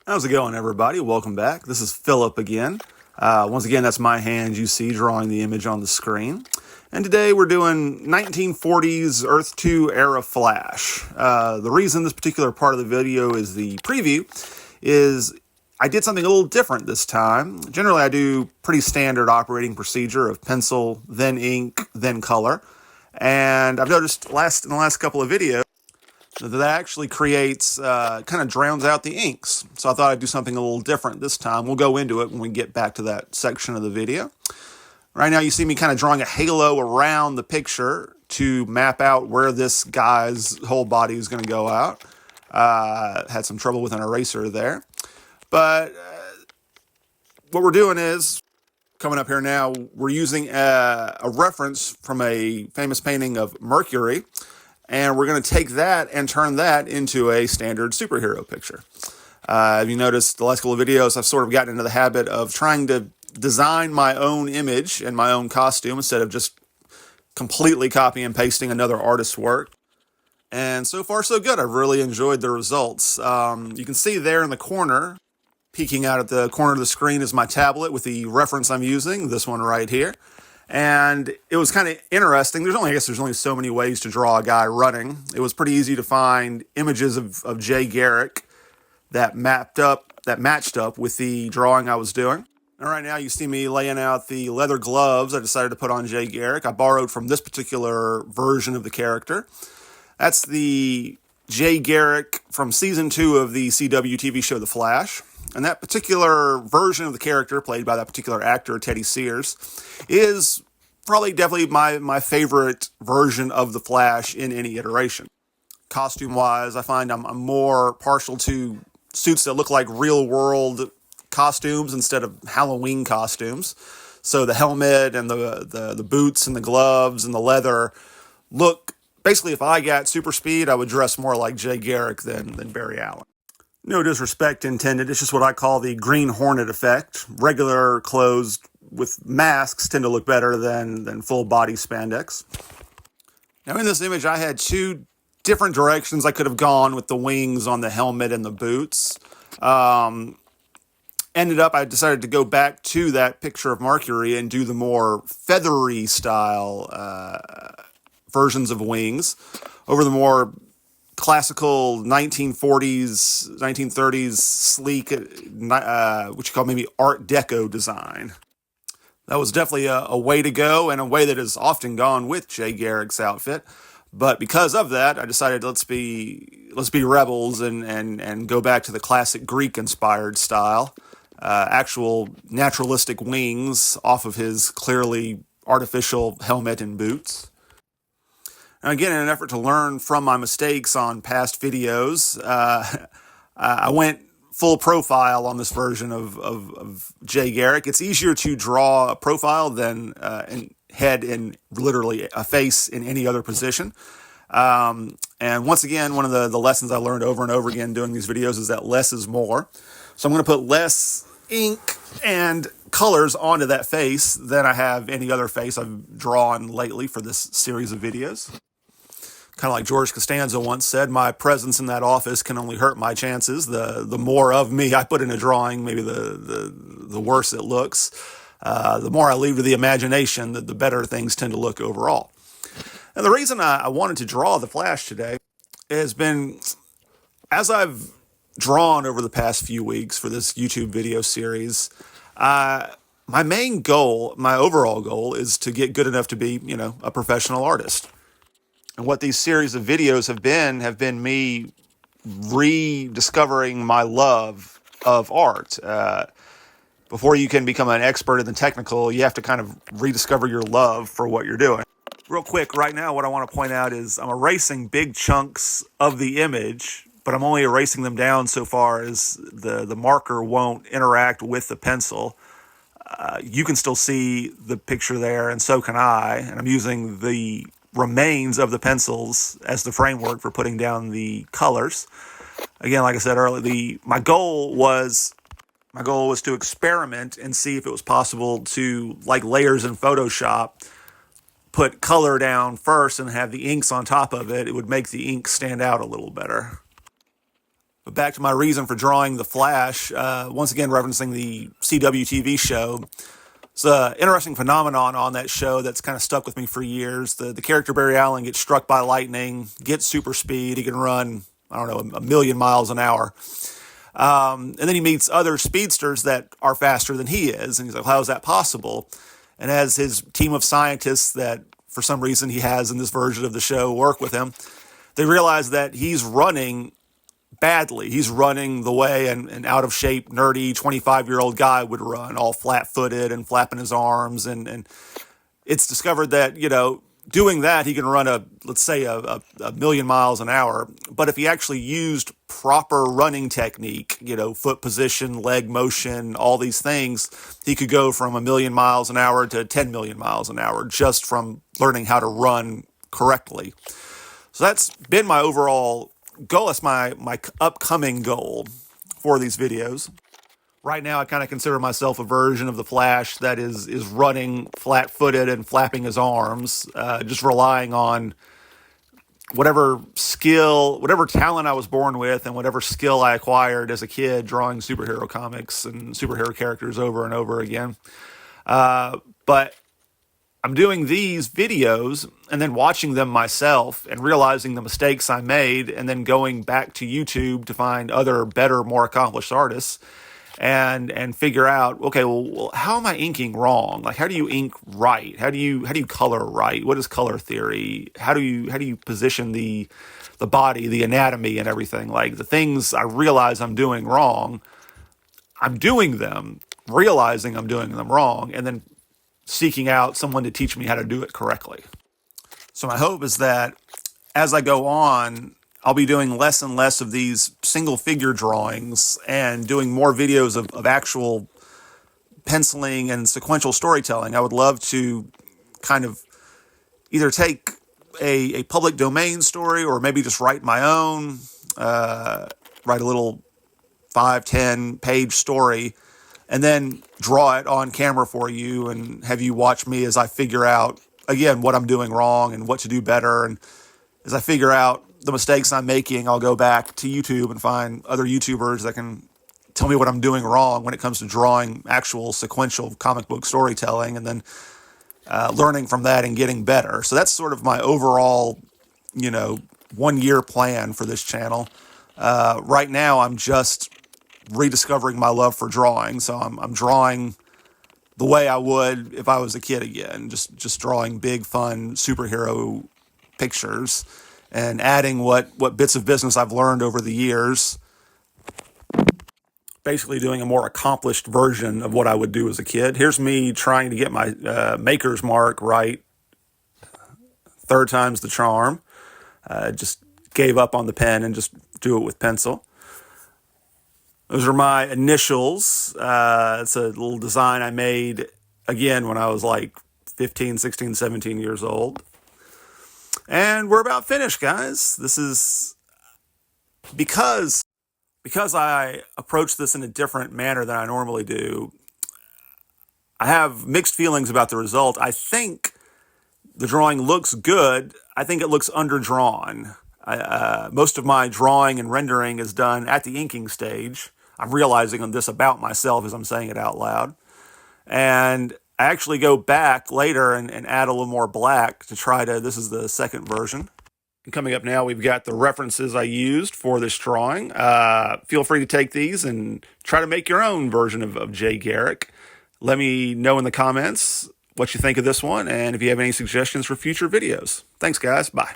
How's it going, everybody? Welcome back. This is Philip again. Once again, that's my hand you see drawing the image on the screen. And today we're doing 1940s Earth 2 era Flash. The reason this particular part of the video is the preview is I did something a little different this time. Generally, I do pretty standard operating procedure of pencil, then ink, then color. And I've noticed in the last couple of videos that actually creates, kind of drowns out the inks. So I thought I'd do something a little different this time. We'll go into it when we get back to that section of the video. Right now you see me kind of drawing a halo around the picture to map out where this guy's whole body is going to go out. Had some trouble with an eraser there. But what we're doing is, coming up here now, we're using a reference from a famous painting of Mercury. And we're going to take that and turn that into a standard superhero picture. If you noticed the last couple of videos, I've sort of gotten into the habit of trying to design my own image and my own costume instead of just completely copy and pasting another artist's work. And so far, so good. I've really enjoyed the results. You can see there in the corner, peeking out at the corner of the screen, is my tablet with the reference I'm using, this one right here. And it was kind of interesting. I guess there's only so many ways to draw a guy running. It was pretty easy to find images of Jay Garrick that matched up with the drawing I was doing. And right now you see me laying out the leather gloves I decided to put on Jay Garrick. I borrowed from this particular version of the character. That's the Jay Garrick from season 2 of the CW TV show The Flash. And that particular version of the character, played by that particular actor, Teddy Sears, is definitely my favorite version of the Flash in any iteration. Costume-wise, I find I'm more partial to suits that look like real-world costumes instead of Halloween costumes. So the helmet and the boots and the gloves and the leather look... Basically, if I got super speed, I would dress more like Jay Garrick than Barry Allen. No disrespect intended, it's just what I call the Green Hornet effect. Regular clothes with masks tend to look better than full body spandex. Now in this image I had two different directions I could have gone with the wings on the helmet and the boots. Ended up, I decided to go back to that picture of Mercury and do the more feathery style versions of wings over the more classical 1940s, 1930s sleek, what you call maybe Art Deco design. That was definitely a way to go, and a way that has often gone with Jay Garrick's outfit. But because of that, I decided let's be rebels and go back to the classic Greek-inspired style. Actual naturalistic wings off of his clearly artificial helmet and boots. And again, in an effort to learn from my mistakes on past videos, I went full profile on this version of Jay Garrick. It's easier to draw a profile than a head and literally a face in any other position. And once again, one of the lessons I learned over and over again doing these videos is that less is more. So I'm going to put less ink and colors onto that face than I have any other face I've drawn lately for this series of videos. Kind of like George Costanza once said, my presence in that office can only hurt my chances. The more of me I put in a drawing, maybe the worse it looks. The more I leave to the imagination, the better things tend to look overall. And the reason I wanted to draw the Flash today has been, as I've drawn over the past few weeks for this YouTube video series, my main goal, my overall goal, is to get good enough to be, a professional artist. And what these series of videos have been me rediscovering my love of art. Before you can become an expert in the technical, you have to kind of rediscover your love for what you're doing. Real quick, right now, what I want to point out is I'm erasing big chunks of the image, but I'm only erasing them down so far as the marker won't interact with the pencil. You can still see the picture there, and so can I. And I'm using the remains of the pencils as the framework for putting down the colors. Again, like I said earlier, my goal was to experiment and see if it was possible to, like layers in Photoshop, put color down first and have the inks on top of it. It would make the ink stand out a little better. But back to my reason for drawing the Flash, once again referencing the CW TV show. It's an interesting phenomenon on that show that's kind of stuck with me for years. The character Barry Allen gets struck by lightning, gets super speed. He can run, I don't know, 1,000,000 miles an hour. And then he meets other speedsters that are faster than he is. And he's like, how is that possible? And as his team of scientists that for some reason he has in this version of the show work with him, they realize that he's running badly. He's running the way an out of shape, nerdy 25-year-old guy would run, all flat-footed and flapping his arms. And it's discovered that, doing that, he can run let's say a 1,000,000 miles an hour. But if he actually used proper running technique, foot position, leg motion, all these things, he could go from 1,000,000 miles an hour to 10,000,000 miles an hour just from learning how to run correctly. So that's been my overall goal. That's my upcoming goal for these videos. Right now, I kind of consider myself a version of the Flash that is running flat-footed and flapping his arms, just relying on whatever skill, whatever talent I was born with, and whatever skill I acquired as a kid drawing superhero comics and superhero characters over and over again. But I'm doing these videos and then watching them myself and realizing the mistakes I made and then going back to YouTube to find other better, more accomplished artists and figure out, okay, well, how am I inking wrong? Like, how do you ink right? How do you color right? What is color theory? How do you position the body, the anatomy and everything? Like, the things I realize I'm doing wrong, I'm doing them, realizing I'm doing them wrong, and then seeking out someone to teach me how to do it correctly. So my hope is that as I go on, I'll be doing less and less of these single figure drawings and doing more videos of actual penciling and sequential storytelling. I would love to kind of either take a public domain story or maybe just write my own, write a little 5-10 page story and then draw it on camera for you and have you watch me as I figure out, again, what I'm doing wrong and what to do better. And as I figure out the mistakes I'm making, I'll go back to YouTube and find other YouTubers that can tell me what I'm doing wrong when it comes to drawing actual sequential comic book storytelling and then learning from that and getting better. So that's sort of my overall, 1-year plan for this channel. Right now, I'm just rediscovering my love for drawing. So I'm drawing the way I would if I was a kid again, just drawing big, fun superhero pictures and adding what bits of business I've learned over the years, basically doing a more accomplished version of what I would do as a kid. Here's me trying to get my maker's mark right. 3rd time's the charm. Just gave up on the pen and just do it with pencil. Those are my initials. It's a little design I made, again, when I was like 15, 16, 17 years old. And we're about finished, guys. This is because I approach this in a different manner than I normally do. I have mixed feelings about the result. I think the drawing looks good. I think it looks underdrawn. Most of my drawing and rendering is done at the inking stage. I'm realizing this about myself as I'm saying it out loud. And I actually go back later and add a little more black to try to, this is the second version. And coming up now, we've got the references I used for this drawing. Feel free to take these and try to make your own version of Jay Garrick. Let me know in the comments what you think of this one and if you have any suggestions for future videos. Thanks, guys. Bye.